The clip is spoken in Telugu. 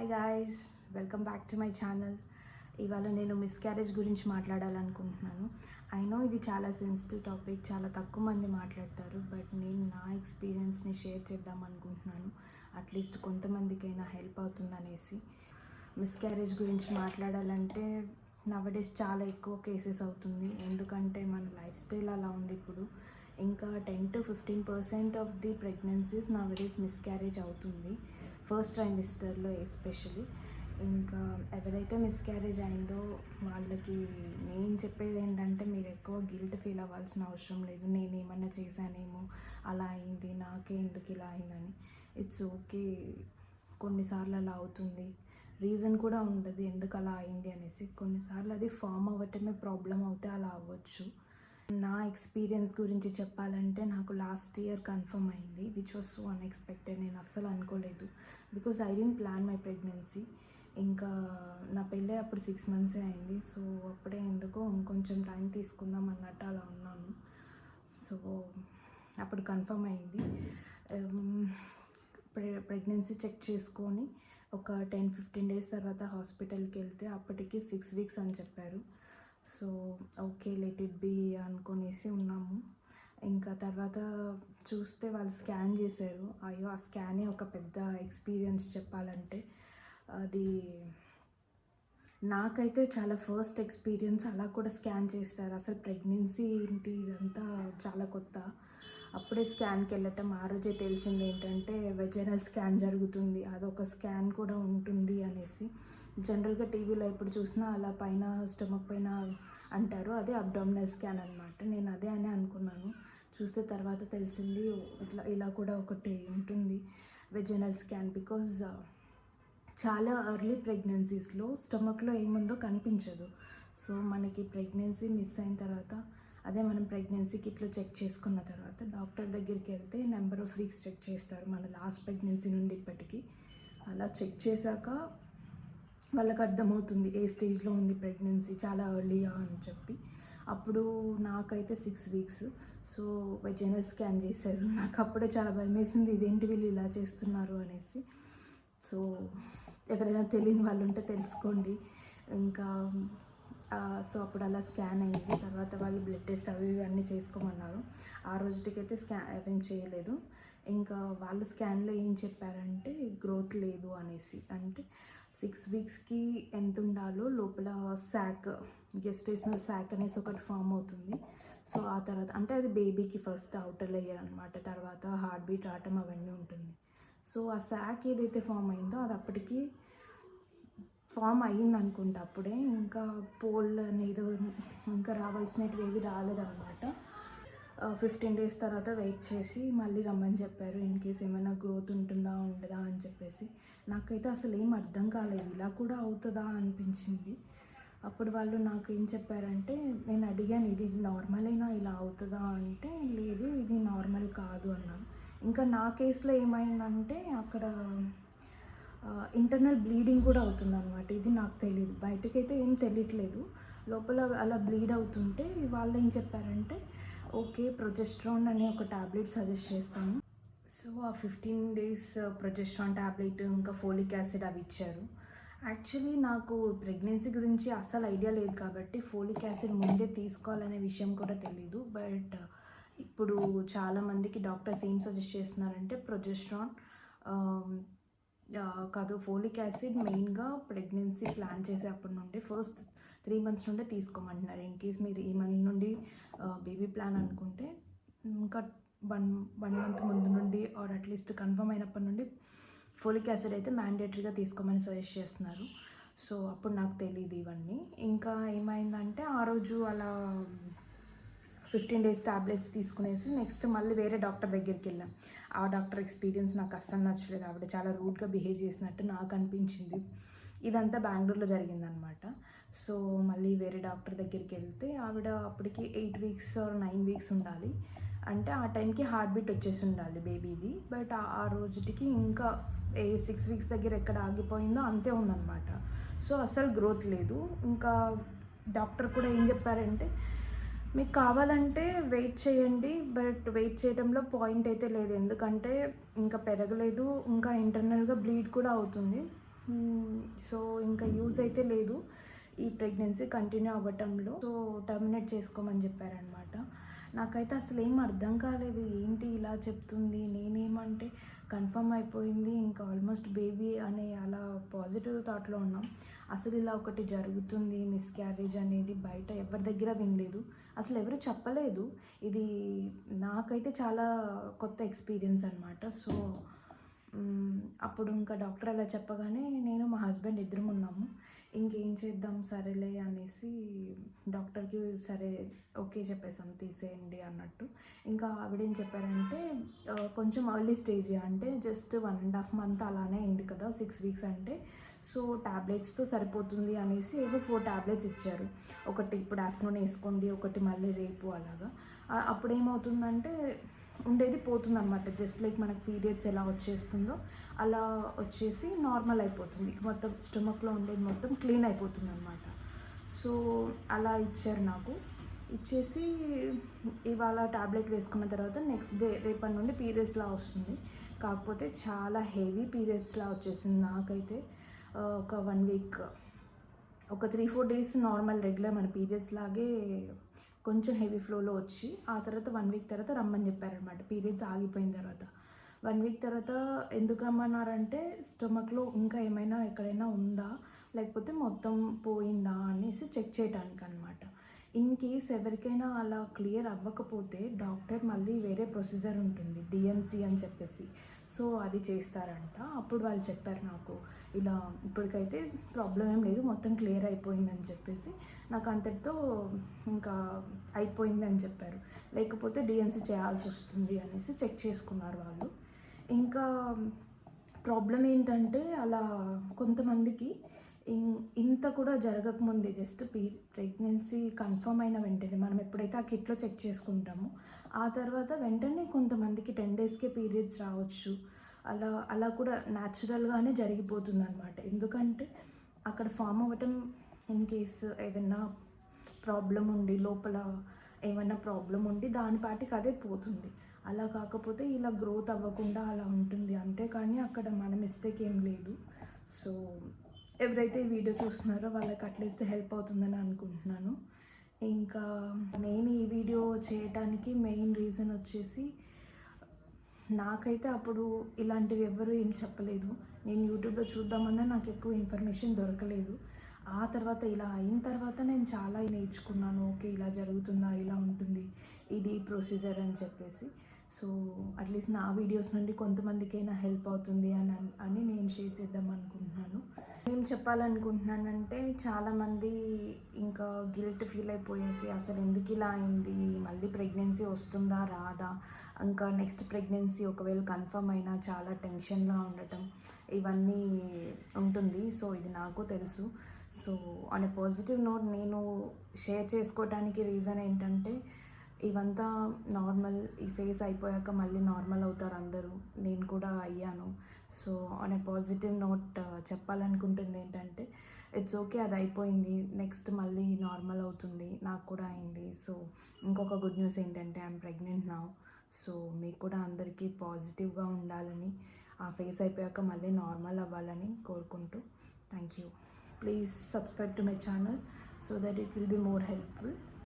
Hi guys, welcome back to my channel. ఇవాళ నేను మిస్క్యారేజ్ గురించి మాట్లాడాలనుకుంటున్నాను. ఐ నో ఇది చాలా సెన్సిటివ్ టాపిక్, చాలా తక్కువ మంది మాట్లాడతారు. బట్ నేను నా ఎక్స్పీరియన్స్ని షేర్ చేద్దాం అనుకుంటున్నాను. అట్లీస్ట్ కొంతమందికైనా హెల్ప్ అవుతుందనేసి. మిస్క్యారేజ్ గురించి మాట్లాడాలంటే నవడేస్ చాలా ఎక్కువ కేసెస్ అవుతుంది. ఎందుకంటే మన లైఫ్ స్టైల్ అలా ఉంది ఇప్పుడు. ఇంకా 10 to 15% of the pregnancies nowadays miscarriage అవుతుంది, ఫస్ట్ ట్రైమిస్టర్లో ఎస్పెషలీ. ఇంకా ఎవరైతే మిస్క్యారేజ్ అయిందో వాళ్ళకి నేను చెప్పేది ఏంటంటే, మీరు ఎక్కువ గిల్ట్ ఫీల్ అవ్వాల్సిన అవసరం లేదు. నేను ఏమన్నా చేశానేమో, అలా అయింది, నాకే ఎందుకు ఇలా అయిందని. ఇట్స్ ఓకే, కొన్నిసార్లు అలా అవుతుంది. రీజన్ కూడా ఉండదు ఎందుకు అలా అయింది అనేసి. కొన్నిసార్లు అది ఫామ్ అవ్వటమే ప్రాబ్లం అవుతే అలా అవ్వచ్చు. నా ఎక్స్పీరియన్స్ గురించి చెప్పాలంటే, నాకు లాస్ట్ ఇయర్ కన్ఫర్మ్ అయింది, విచ్ వాజ్ సో అన్ఎక్స్పెక్టెడ్. నేను అస్సలు అనుకోలేదు, because I dent plan my pregnancy. ఇంకా నా పెళ్ళి అప్పుడు 6 months అయింది. సో అప్పుడే ఎందుకో ఇంకొంచెం టైం తీసుకుందాం అన్నట్టు అలా ఉన్నాను. సో అప్పుడు కన్ఫర్మ్ అయింది. ప్రెగ్నెన్సీ చెక్ చేసుకొని ఒక 10-15 days తర్వాత హాస్పిటల్కి వెళ్తే అప్పటికి 6 weeks అని చెప్పారు. So okay, let it be అనుకునేసి ఉన్నాము. ఇంకా తర్వాత చూస్తే వాళ్ళు స్కాన్ చేశారు. అయ్యో, ఆ స్కానే ఒక పెద్ద ఎక్స్పీరియన్స్ చెప్పాలంటే. అది నాకైతే చాలా ఫస్ట్ ఎక్స్పీరియన్స్. అలా కూడా స్కాన్ చేస్తారు. అసలు ప్రెగ్నెన్సీ ఏంటి, ఇదంతా చాలా కొత్త. అప్పుడే స్కాన్కి వెళ్ళటం, ఆ రోజే తెలిసింది ఏంటంటే వెజైనల్ స్కాన్ జరుగుతుంది, అదొక స్కాన్ కూడా ఉంటుంది అనేసి. జనరల్గా టీవీలో ఎప్పుడు చూసినా అలా పైన స్టమక్ పైన అంటారు, అదే అబ్డామినల్ స్కాన్ అనమాట. నేను అదే అని అనుకున్నాను. చూస్తే తర్వాత తెలిసింది ఇలా కూడా ఒకటి ఉంటుంది, వెజైనల్ స్కాన్. బికాజ్ చాలా ఎర్లీ ప్రెగ్నెన్సీస్లో స్టమక్లో ఏముందో కనిపించదు. సో మనకి ప్రెగ్నెన్సీ మిస్ అయిన తర్వాత, అదే మనం ప్రెగ్నెన్సీ కిట్లో చెక్ చేసుకున్న తర్వాత డాక్టర్ దగ్గరికి వెళ్తే నెంబర్ ఆఫ్ వీక్స్ చెక్ చేస్తారు, మన లాస్ట్ ప్రెగ్నెన్సీ నుండి ఇప్పటికీ. అలా చెక్ చేశాక వాళ్ళకి అర్థమవుతుంది ఏ స్టేజ్లో ఉంది ప్రెగ్నెన్సీ, చాలా ఎర్లీగా అని చెప్పి. అప్పుడు నాకైతే 6 weeks. సో వెజైనల్ స్కాన్ చేశారు. నాకు అప్పుడే చాలా భయం వేసింది, ఇదేంటి వీళ్ళు ఇలా చేస్తున్నారు అనేసి. సో ఎవరైనా తెలియని వాళ్ళు ఉంటే తెలుసుకోండి. ఇంకా సో అప్పుడు అలా స్కాన్ అయింది. తర్వాత వాళ్ళు బ్లడ్ టెస్ట్ అవి అన్నీ చేసుకోమన్నారు. ఆ రోజుటికైతే ఏం చేయలేదు. ఇంకా వాళ్ళు స్కాన్లో ఏం చెప్పారంటే గ్రోత్ లేదు అనేసి. అంటే 6 weeksకి ఎంత ఉండాలో లోపల శాక్, గెస్టేషనల్ శాక్ అనేసి ఒకటి ఫామ్ అవుతుంది. సో ఆ తర్వాత అంటే అది బేబీకి ఫస్ట్ అవుటర్ లేయర్ అనమాట. తర్వాత హార్ట్ బీట్ రావటం అవన్నీ ఉంటుంది. సో ఆ శాక్ ఏదైతే ఫామ్ అయిందో అది అప్పటికి ఫామ్ అయ్యింది అనుకుంటా అప్పుడే. ఇంకా పోల్ అనేది ఇంకా రావాల్సినవి ఏవి రాలేదన్నమాట. 15 days తర్వాత వెయిట్ చేసి మళ్ళీ రమ్మని చెప్పారు, ఇన్ కేస్ ఏమైనా గ్రోత్ ఉంటుందా ఉండదా అని చెప్పేసి. నాకైతే అసలు ఏం అర్థం కాలేదు, ఇలా కూడా అవుతుందా అనిపించింది. అప్పుడు వాళ్ళు నాకు ఏం చెప్పారంటే, నేను అడిగాను ఇది నార్మలేనా, ఇలా అవుతుందా అంటే లేదు ఇది నార్మల్ కాదు అన్నారు. ఇంకా నా కేసులో ఏమైందంటే అక్కడ ఇంటర్నల్ బ్లీడింగ్ కూడా అవుతుంది అనమాట. ఇది నాకు తెలియదు, బయటకైతే ఏం తెలియట్లేదు, లోపల అలా బ్లీడ్ అవుతుంటే వాళ్ళు ఏం చెప్పారంటే ఓకే, ప్రొజెస్ట్రాన్ అనే ఒక ట్యాబ్లెట్ సజెస్ట్ చేస్తాను. సో ఆ 15 days ప్రొజెస్ట్రాన్ ట్యాబ్లెట్ ఇంకా ఫోలిక్ యాసిడ్ అవి ఇచ్చారు. యాక్చువల్లీ నాకు ప్రెగ్నెన్సీ గురించి అస్సలు ఐడియా లేదు కాబట్టి ఫోలిక్ యాసిడ్ ముందే తీసుకోవాలనే విషయం కూడా తెలీదు. బట్ ఇప్పుడు చాలామందికి డాక్టర్స్ ఏం సజెస్ట్ చేస్తున్నారంటే ప్రొజెస్ట్రాన్ కాదు, ఫోలిక్ యాసిడ్ మెయిన్గా ప్రెగ్నెన్సీ ప్లాన్ చేసేప్పటి నుండి ఫస్ట్ 3 months నుండే తీసుకోమంటున్నారు. ఇన్ కేస్ మీరు ఈ మంత్ నుండి బేబీ ప్లాన్ అనుకుంటే ఇంకా 1 month ముందు నుండి ఆర్ అట్లీస్ట్ కన్ఫర్మ్ అయినప్పటి నుండి ఫోలిక్ యాసిడ్ అయితే మ్యాండేటరీగా తీసుకోమని సజెస్ట్ చేస్తున్నారు. సో అప్పుడు నాకు తెలియదు ఇవన్నీ. ఇంకా ఏమైందంటే ఆ రోజు అలా 15 days ట్యాబ్లెట్స్ తీసుకునేసి నెక్స్ట్ మళ్ళీ వేరే డాక్టర్ దగ్గరికి వెళ్ళాం. ఆ డాక్టర్ ఎక్స్పీరియన్స్ నాకు అస్సలు నచ్చలేదు. ఆవిడ చాలా రూడ్గా బిహేవ్ చేసినట్టు నాకు అనిపించింది. ఇదంతా బెంగళూరులో జరిగిందనమాట. సో మళ్ళీ వేరే డాక్టర్ దగ్గరికి వెళ్తే ఆవిడ అప్పటికి 8 weeks or 9 weeks ఉండాలి. అంటే ఆ టైంకి హార్ట్ బీట్ వచ్చేసి ఉండాలి బేబీది. బట్ ఆ రోజుటికి ఇంకా 6 weeks దగ్గర ఎక్కడ ఆగిపోయిందో అంతే ఉందన్నమాట. సో అస్సలు గ్రోత్ లేదు. ఇంకా డాక్టర్ కూడా ఏం చెప్పారంటే, మీకు కావాలంటే వెయిట్ చేయండి, బట్ వెయిట్ చేయడంలో పాయింట్ అయితే లేదు, ఎందుకంటే ఇంకా పెరగలేదు, ఇంకా ఇంటర్నల్గా బ్లీడ్ కూడా అవుతుంది. సో ఇంకా యూజ్ అయితే లేదు ఈ ప్రెగ్నెన్సీ కంటిన్యూ అవ్వటంలో. సో టర్మినేట్ చేసుకోమని చెప్పారనమాట. నాకైతే అసలు ఏం అర్థం కాలేదు, ఏంటి ఇలా చెప్తుంది. నేనేమంటే కన్ఫర్మ్ అయిపోయింది, ఇంకా ఆల్మోస్ట్ బేబీ అనే అలా పాజిటివ్ థాట్లో ఉన్నాం. అసలు ఇలా ఒకటి జరుగుతుంది మిస్క్యారేజ్ అనేది బయట ఎవరి దగ్గర వినలేదు, అసలు ఎవరు చెప్పలేదు. ఇది నాకైతే చాలా కొత్త ఎక్స్పీరియన్స్ అనమాట. సో అప్పుడు ఇంకా డాక్టర్ అలా చెప్పగానే నేను మా హస్బెండ్ ఇద్దరం ఉన్నాము. ఇంకేం చేద్దాం సరేలే అనేసి డాక్టర్కి సరే ఓకే చెప్పేసాం, తీసేయండి అన్నట్టు. ఇంకా ఆవిడేం చెప్పారంటే కొంచెం ఎర్లీ స్టేజ్, అంటే జస్ట్ 1.5 month అలానే అయింది కదా, 6 weeks అంటే, సో ట్యాబ్లెట్స్తో సరిపోతుంది అనేసి ఏవో 4 tablets ఇచ్చారు. ఒకటి ఇప్పుడు ఆఫ్టర్నూన్ వేసుకోండి, ఒకటి మళ్ళీ రేపు అలాగా. అప్పుడు ఏమవుతుందంటే ఉండేది పోతుందన్నమాట. జస్ట్ లైక్ మనకు పీరియడ్స్ ఎలా వచ్చేస్తుందో అలా వచ్చేసి నార్మల్ అయిపోతుంది, మొత్తం స్టమక్లో ఉండేది మొత్తం క్లీన్ అయిపోతుంది అనమాట. సో అలా ఇచ్చారు నాకు. ఇచ్చేసి ఇవాళ ట్యాబ్లెట్ వేసుకున్న తర్వాత నెక్స్ట్ డే రేపటి నుండి పీరియడ్స్లా వస్తుంది. కాకపోతే చాలా హెవీ పీరియడ్స్లా వచ్చేసింది నాకైతే. ఒక 1 week, ఒక 3-4 days నార్మల్ రెగ్యులర్ మన పీరియడ్స్ లాగే కొంచెం హెవీ ఫ్లోలో వచ్చి, ఆ తర్వాత 1 week తర్వాత రమ్మని చెప్పారనమాట. పీరియడ్స్ ఆగిపోయిన తర్వాత 1 week తర్వాత ఎందుకు రమ్మన్నారంటే స్టమక్లో ఇంకా ఏమైనా ఎక్కడైనా ఉందా లేకపోతే మొత్తం పోయిందా అనేసి చెక్ చేయడానికి అనమాట. ఇన్ కేస్ ఎవరికైనా అలా క్లియర్ అవ్వకపోతే డాక్టర్ మళ్ళీ వేరే ప్రొసీజర్ ఉంటుంది, డిఎన్సి అని చెప్పేసి, సో అది చేస్తారంట. అప్పుడు వాళ్ళు చెప్పారు నాకు ఇలా ఇప్పటికైతే ప్రాబ్లం ఏం లేదు, మొత్తం క్లియర్ అయిపోయిందని చెప్పేసి, నాకు అంతటితో ఇంకా అయిపోయింది అని చెప్పారు. లేకపోతే డిఎన్సి చేయాల్సి వస్తుంది అనేసి చెక్ చేసుకున్నారు వాళ్ళు. ఇంకా ప్రాబ్లం ఏంటంటే అలా కొంతమందికి ఇంత కూడా జరగకముందే జస్ట్ ప్రెగ్నెన్సీ కన్ఫర్మ్ అయిన వెంటనే మనం ఎప్పుడైతే ఆ కిట్లో చెక్ చేసుకుంటామో ఆ తర్వాత వెంటనే కొంతమందికి 10 daysకే పీరియడ్స్ రావచ్చు. అలా కూడా న్యాచురల్గానే జరిగిపోతుంది అనమాట. ఎందుకంటే అక్కడ ఫామ్ అవ్వటం ఇన్ కేస్ ఏదైనా ప్రాబ్లం ఉండి లోపల ఏమైనా ప్రాబ్లం ఉండి దాని పాటికి అదే పోతుంది. అలా కాకపోతే ఇలా గ్రోత్ అవ్వకుండా అలా ఉంటుంది, అంతేకాని అక్కడ మన మిస్టేక్ ఏం లేదు. సో ఎవరైతే ఈ వీడియో చూస్తున్నారో వాళ్ళకి అట్లీస్ట్ హెల్ప్ అవుతుందని అనుకుంటున్నాను. ఇంకా నేను ఈ వీడియో చేయడానికి మెయిన్ రీజన్ వచ్చేసి, నాకైతే అప్పుడు ఇలాంటివి ఎవ్వరూ ఏం చెప్పలేదు. నేను యూట్యూబ్లో చూద్దామన్నా నాకు ఎక్కువ ఇన్ఫర్మేషన్ దొరకలేదు. ఆ తర్వాత ఇలా అయిన తర్వాత నేను చాలా నేర్చుకున్నాను. ఓకే ఇలా జరుగుతుందా, ఇలా ఉంటుంది, ఇది ప్రొసీజర్ అని చెప్పేసి. సో అట్లీస్ట్ నా వీడియోస్ నుండి కొంతమందికైనా హెల్ప్ అవుతుంది అని నేను షేర్ చేద్దాం అనుకుంటున్నాను. ఏం చెప్పాలనుకుంటున్నానంటే చాలామంది ఇంకా గిల్ట్ ఫీల్ అయిపోయేసి అసలు ఎందుకు ఇలా అయింది, మళ్ళీ ప్రెగ్నెన్సీ వస్తుందా రాదా, ఇంకా నెక్స్ట్ ప్రెగ్నెన్సీ ఒకవేళ కన్ఫర్మ్ అయినా చాలా టెన్షన్గా ఉండటం ఇవన్నీ ఉంటుంది. సో ఇది నాకు తెలుసు. So on a positive note నేను షేర్ చేసుకోవడానికి రీజన్ ఏంటంటే, ఇవంతా నార్మల్, ఈ ఫేజ్ అయిపోయాక మళ్ళీ నార్మల్ అవుతారు అందరూ, నేను కూడా అయ్యాను. So on a positive note చెప్పాలనుకుంటుంది ఏంటంటే, ఇట్స్ ఓకే అది అయిపోయింది, నెక్స్ట్ మళ్ళీ నార్మల్ అవుతుంది, నాకు కూడా అయింది. సో ఇంకొక గుడ్ న్యూస్ ఏంటంటే ఐఎమ్ ప్రెగ్నెంట్ నౌ. సో మీకు కూడా అందరికీ పాజిటివ్గా ఉండాలని, ఆ ఫేజ్ అయిపోయాక మళ్ళీ నార్మల్ అవ్వాలని కోరుకుంటూ thank you. Please subscribe to my channel so that it will be more helpful.